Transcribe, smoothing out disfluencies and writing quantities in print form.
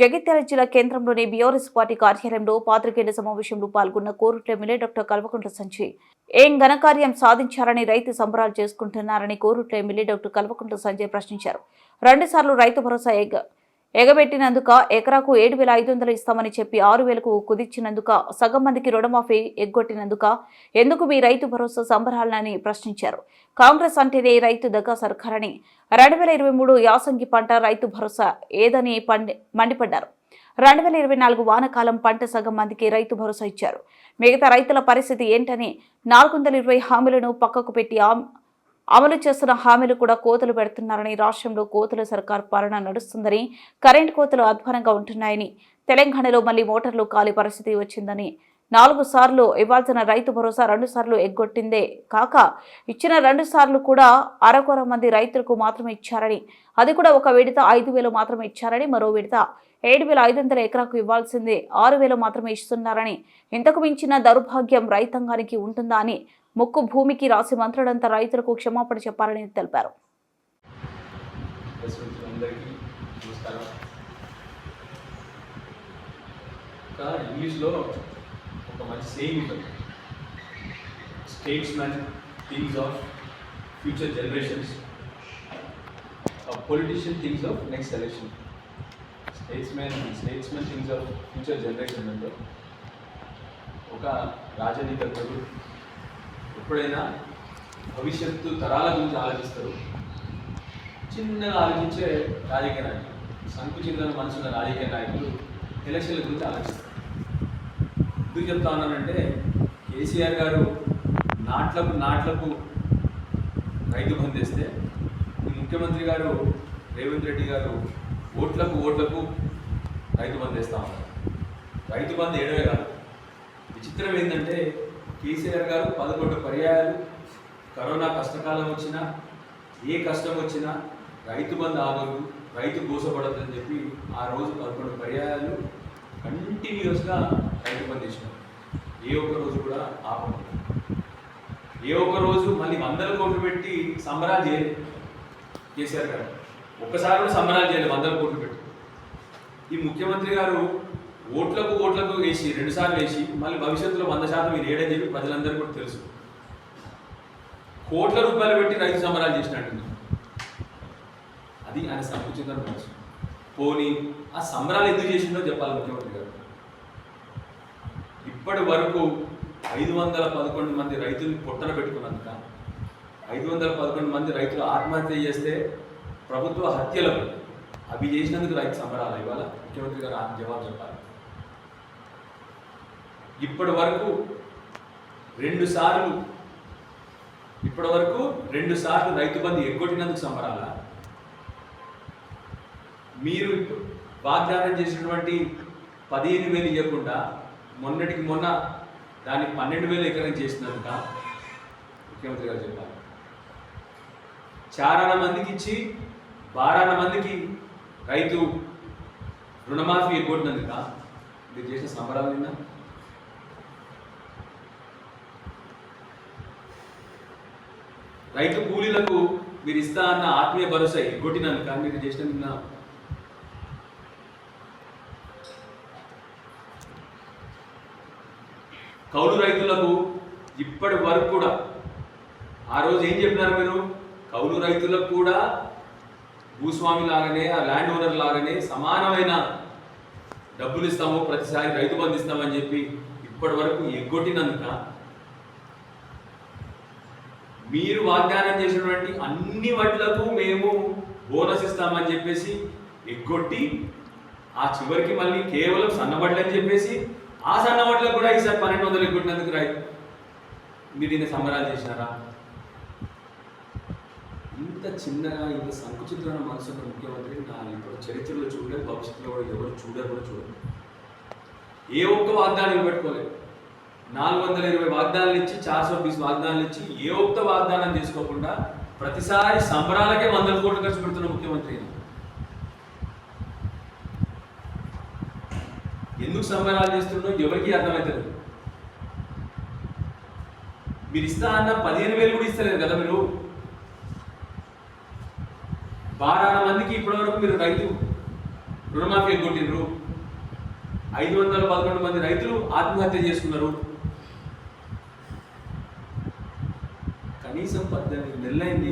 జగిత్యాల జిల్లా కేంద్రంలోని BRS party కార్యాలయంలో పాత్రికేయుల సమావేశంలో పాల్గొన్న కోరుట్ల ఎమ్మెల్యే డాక్టర్ కల్వకుంట్ల సంజయ్ ఏం ఘనకార్యం సాధించారని రైతు సంబరాలు చేసుకుంటున్నారని కోరుట్ల ఎమ్మెల్యే డాక్టర్ కల్వకుంట్ల సంజయ్ ప్రశ్నించారు. 2 సార్లు రైతు భరోసా ఎగబెట్టినందుక ఎకరాకు 7,500 ఇస్తామని చెప్పి 6,000కు కుదించినందుక సగం మందికి రుణమాఫీ ఎగ్గొట్టినందుక ఎందుకు మీ రైతు భరోసా సంబరాలని ప్రశ్నించారు. కాంగ్రెస్ అంటేనే రైతు దగ్గ సర్కారని 2023 యాసంగి పంట రైతు భరోసా ఏదని మండిపడ్డారు. 2024 వానకాలం పంట సగం మందికి రైతు భరోసా ఇచ్చారు. మిగతా రైతుల పరిస్థితి ఏంటని 420 హామీలను పక్కకు పెట్టి అమలు చేస్తున్న హామీలు కూడా కోతలు పెడుతున్నారని, రాష్ట్రంలో కోతల సర్కార్ పాలన నడుస్తుందని, కరెంట్ కోతలు అధ్వానంగా ఉంటున్నాయని, తెలంగాణలో మళ్లీ మోటార్లు కాలి పరిస్థితి వచ్చిందని, 4 సార్లు ఇవ్వాల్సిన రైతు భరోసా 2 సార్లు ఎగ్గొట్టిందే కాక ఇచ్చిన 2 సార్లు కూడా అరకొర మంది రైతులకు మాత్రమే ఇచ్చారని, అది కూడా ఒక విడత 5,000 మాత్రమే ఇచ్చారని, మరో విడత 7,500 ఎకరాకు ఇవ్వాల్సిందే 6,000 మాత్రమే ఇస్తున్నారని, ఇంతకు మించిన దౌర్భాగ్యం రైతాంగానికి ఉంటుందా అని ముక్కు భూమికి రాసి మంత్రులంతా రైతులకు క్షమాపణ చెప్పాలని తెలిపారు. ఇంగ్లీష్లో ఒక మంచి సేయింగ్ ఉంటుంది, statesmen thinks of future generations, politician thinks of next election. Statesmen thinks of future generation అంటే ఒక రాజనీతిజ్ఞుడు ఎప్పుడైనా భవిష్యత్తు తరాల గురించి ఆలోచిస్తారు. చిన్నగా ఆలోచించే రాజకీయ నాయకులు, సంకుచితమైన మనసున్న రాజకీయ నాయకులు ఎలక్షన్ల గురించి ఆలోచిస్తారు. ఎందుకు చెప్తా ఉన్నానంటే, కేసీఆర్ గారు నాట్లకు రైతు బంద్ వేస్తే, ఈ ముఖ్యమంత్రి గారు రేవంత్ రెడ్డి గారు ఓట్లకు రైతు బంద్ వేస్తూ ఉన్నారు. రైతు బంద్ ఏడవే కాదు, విచిత్రం ఏంటంటే కేసీఆర్ గారు 11 పర్యాయాలు కరోనా కష్టకాలం వచ్చినా, ఏ కష్టం వచ్చినా రైతు బంద్ ఆగదు, రైతు గోసపడద్దని చెప్పి ఆ రోజు 11 పర్యాయాలు కంటిన్యూస్గా రైతు బంద్ చేసినారు. ఏ ఒక్క రోజు కూడా ఆపదు. ఏ ఒక్క రోజు మళ్ళీ 100 కోట్లు పెట్టి సంబరాలు చేయలేదు కేసీఆర్ గారు. ఒక్కసారి కూడా సంబరాలు చేయలేదు 100 కోట్లు పెట్టి. ఈ ముఖ్యమంత్రి గారు ఓట్లకు వేసి 2 సార్లు వేసి మళ్ళీ భవిష్యత్తులో 100% మీరు ఏడని చెప్పి ప్రజలందరికీ కూడా తెలుసు. కోట్ల రూపాయలు పెట్టి రైతు సంబరాలు చేసినట్టు అది ఆయన సంకుచిత మనసు. పోనీ ఆ సంబరాలు ఎందుకు చేసిందో చెప్పాలి ముఖ్యమంత్రి గారు. ఇప్పటి వరకు 511 మంది రైతుల్ని పొట్టన పెట్టుకున్నందుక, 511 మంది రైతులు ఆత్మహత్య చేస్తే ప్రభుత్వ హత్యలకు అవి చేసినందుకు రైతు సంబరాలు ఇవాళ ముఖ్యమంత్రి గారు జవాబు చెప్పాలి. ఇప్పటి వరకు 2 సార్లు రైతు బంధు ఎగ్గొట్టినందుకు సంబరాల. మీరు వాగ్దానం చేసినటువంటి 15,000 ఇవ్వకుండా మొన్నటికి మొన్న దాన్ని 12,000 ఎకరం చేసినందుక ముఖ్యమంత్రి గారు చెప్పాలి. చారాన మందికి ఇచ్చి 12 మందికి రైతు రుణమాఫీ ఎగ్గొట్టినందుక మీరు చేసిన సంబరాలు నిన్న. రైతు కూలీలకు మీరు ఇస్తా అన్న ఆత్మీయ భరోసా ఎగ్గొట్టినందుక మీరు చేసిన నిన్న. కౌలు రైతులకు ఇప్పటి వరకు కూడా ఆ రోజు ఏం చెప్పినారు మీరు? కౌలు రైతులకు కూడా భూస్వామి లాగానే, ఆ ల్యాండ్ ఓనర్ లాగానే సమానమైన డబ్బులు ఇస్తాము, ప్రతిసారి రైతు బంధు ఇస్తామని చెప్పి ఇప్పటి వరకు ఎగ్గొట్టినందుక, మీరు వాగ్దానం చేసినటువంటి అన్ని వడ్లకు మేము బోనస్ ఇస్తామని చెప్పేసి ఎగ్గొట్టి, ఆ చివరికి మళ్ళీ కేవలం సన్నబడ్లు అని చెప్పేసి ఆ సన్నబడ్లకు కూడా ఈసారి 1,200 ఎగ్గొట్టినందుకు మీరు దీన్ని సంబరాలు చేసినారా? ఇంత చిన్నగా, ఇంత సంకుచితమైన మనసున్న ముఖ్యమంత్రి ఇప్పుడు చరిత్రలో చూడలేదు, భవిష్యత్తులో కూడా ఎవరు చూడరు. ఏ ఒక్క వాగ్దానం పెట్టుకోలేదు. 420 వాగ్దానాలు ఇచ్చి 420 వాగ్దానాలు ఇచ్చి ఏ ఒక్క వాగ్దానం చేసుకోకుండా ప్రతిసారి సంబరాలకే 100 కోట్లు ఖర్చు పెడుతున్న ముఖ్యమంత్రి. ఎందుకు సంబరాలు చేస్తుండో ఎవరికి అర్థమవుతుంది. మీరు ఇస్తా అన్న 15,000 కూడా ఇస్తలేదు కదా మీరు. 12 మందికి ఇప్పటివరకు మీరు రుణమాఫీ కొట్టిండ్రు, 511 మంది రైతులు ఆత్మహత్య చేసుకున్నారు. కనీసం 18 నెలలైంది